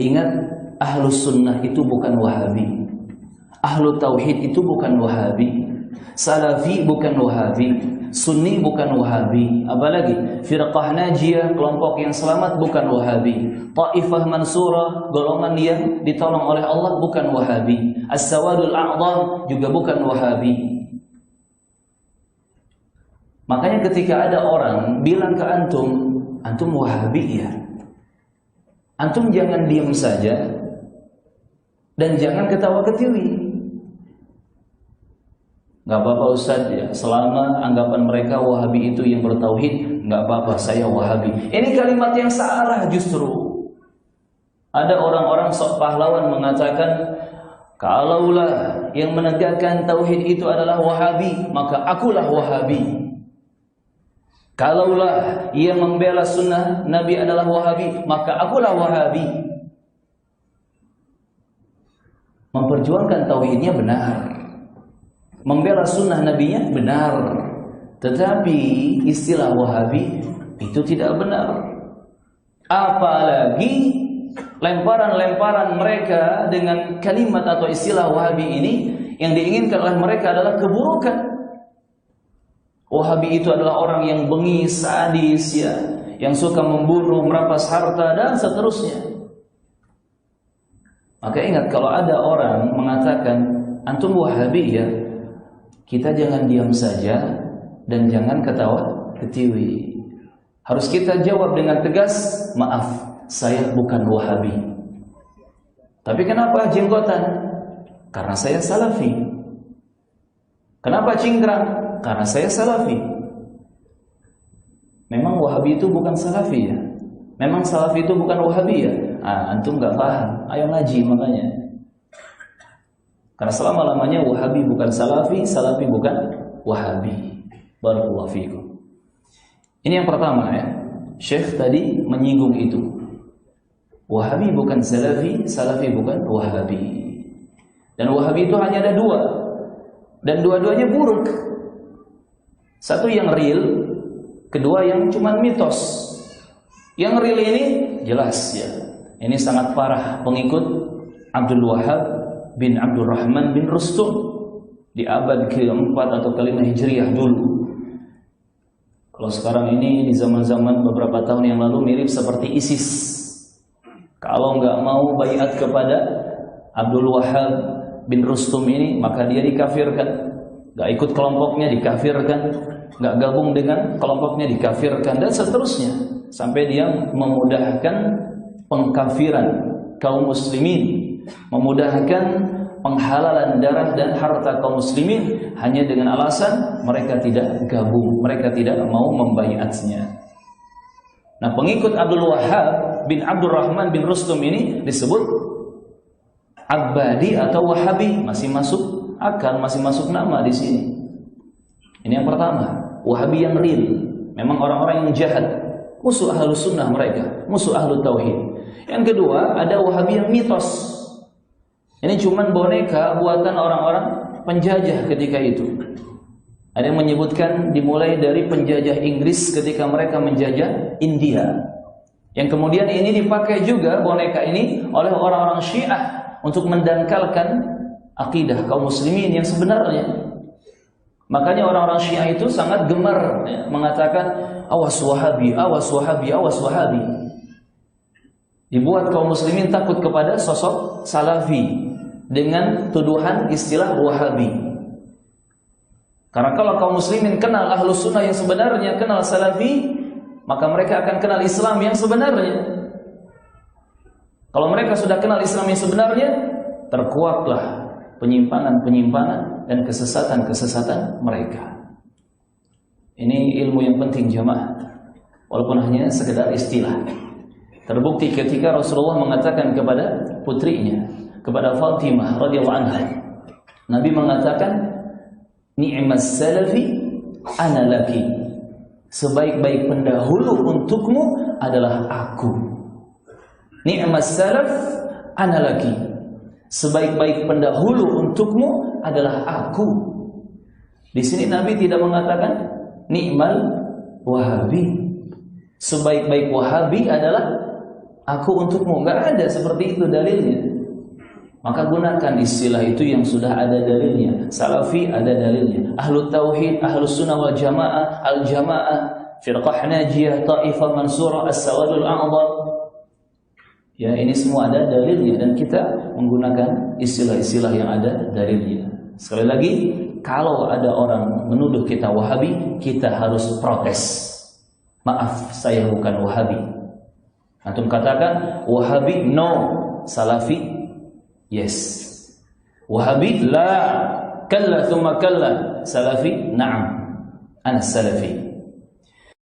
Ingat, ahlus sunnah itu bukan wahabi, ahlu tauhid itu bukan wahabi, salafi bukan wahabi, sunni bukan wahabi, apalagi firqah najiyah, kelompok yang selamat bukan wahabi, taifah mansurah, golongan yang ditolong oleh Allah bukan wahabi, as-sawadul a'dham juga bukan wahabi. Makanya ketika ada orang bilang ke antum, antum wahabi ya, antum jangan diam saja dan jangan ketawa-ketiwi. Gak apa-apa Ustaz ya, selama anggapan mereka wahabi itu yang bertauhid, gak apa-apa, saya wahabi. Ini kalimat yang salah justru. Ada orang-orang sok pahlawan mengatakan, kalaulah yang menegakkan tauhid itu adalah wahabi, maka akulah wahabi. Kalaulah yang membela sunnah Nabi adalah wahabi, maka akulah wahabi. Memperjuangkan tauhidnya benar, membela sunnah nabinya benar, tetapi istilah wahabi itu tidak benar. Apalagi lemparan-lemparan mereka dengan kalimat atau istilah wahabi ini, yang diinginkan oleh mereka adalah keburukan. Wahabi itu adalah orang yang bengis, sadis ya, yang suka membunuh, merampas harta dan seterusnya. Maka ingat, kalau ada orang mengatakan antum wahabi ya, kita jangan diam saja dan jangan ketawa-ketiwi. Harus kita jawab dengan tegas, maaf, saya bukan wahabi. Tapi kenapa jenggotan? Karena saya salafi. Kenapa cingkrang? Karena saya salafi. Memang wahabi itu bukan salafi ya? Memang salafi itu bukan wahabi ya? Antum gak paham, ayo ngaji makanya. Karena selama-lamanya wahabi bukan salafi, salafi bukan wahabi. Barakallahu fiikum. Ini yang pertama ya. Syekh tadi menyinggung itu. Wahabi bukan salafi, salafi bukan wahabi. Dan wahabi itu hanya ada dua, dan dua-duanya buruk. Satu yang real, kedua yang cuma mitos. Yang real ini jelas ya, ini sangat parah pengikut Abdul Wahhab bin Abdul Rahman bin Rustum di abad ke-4 atau ke-5 Hijriah dulu. Kalau sekarang ini di zaman-zaman beberapa tahun yang lalu mirip seperti ISIS. Kalau nggak mau baiat kepada Abdul Wahhab bin Rustum ini, maka dia dikafirkan. Nggak ikut kelompoknya dikafirkan, nggak gabung dengan kelompoknya dikafirkan, dan seterusnya, sampai dia memudahkan pengkafiran kaum muslimin, memudahkan penghalalan darah dan harta kaum muslimin hanya dengan alasan mereka tidak gabung, mereka tidak mau membaiatnya. Nah, pengikut Abdul Wahhab bin Abdul Rahman bin Rustum ini disebut Abbadi atau Wahabi, masih masuk akal, masih masuk nama di sini. Ini yang pertama, Wahabi yang real. Memang orang-orang yang jahat, musuh ahlus sunnah mereka, musuh ahlu tauhid. Yang kedua, ada Wahabi yang mitos. Ini cuman boneka buatan orang-orang penjajah ketika itu. Ada yang menyebutkan dimulai dari penjajah Inggris ketika mereka menjajah India. Yang kemudian ini dipakai juga boneka ini oleh orang-orang Syiah untuk mendangkalkan akidah kaum muslimin yang sebenarnya. Makanya orang-orang Syiah itu sangat gemar ya, mengatakan awas Wahabi, awas Wahabi, awas Wahabi. Dibuat kaum muslimin takut kepada sosok Salafi dengan tuduhan istilah Wahabi. Karena kalau kaum muslimin kenal Ahlus Sunnah yang sebenarnya, kenal Salafi, maka mereka akan kenal Islam yang sebenarnya. Kalau mereka sudah kenal Islam yang sebenarnya, terkuaklah penyimpangan-penyimpangan dan kesesatan-kesesatan mereka. Ini ilmu yang penting jamaah, walaupun hanya sekedar istilah. Terbukti ketika Rasulullah mengatakan kepada putrinya, kepada Fatimah radhiyallahu anha, Nabi mengatakan, ni'mas salafi ana laki. Sebaik-baik pendahulu untukmu adalah aku. Ni'mas salaf ana laki. Sebaik-baik pendahulu untukmu adalah aku. Di sini Nabi tidak mengatakan ni'mal wahabi. Sebaik-baik wahabi adalah aku untukmu. Nggak ada seperti itu dalilnya. Maka gunakan istilah itu yang sudah ada dalilnya. Salafi ada dalilnya. Ahlu tauhid, ahlu sunnah wal jamaah, al jamaah, firqah najiyah, ta'ifah mansurah, as-sawadul a'zam. Ya, ini semua ada dalilnya dan kita menggunakan istilah-istilah yang ada dalilnya. Sekali lagi, kalau ada orang menuduh kita Wahabi, kita harus protes. Maaf, saya bukan Wahabi. Antum katakan Wahabi no, Salafi yes. Wahabi la, kalla thumma kalla, Salafi na'am, ana Salafi.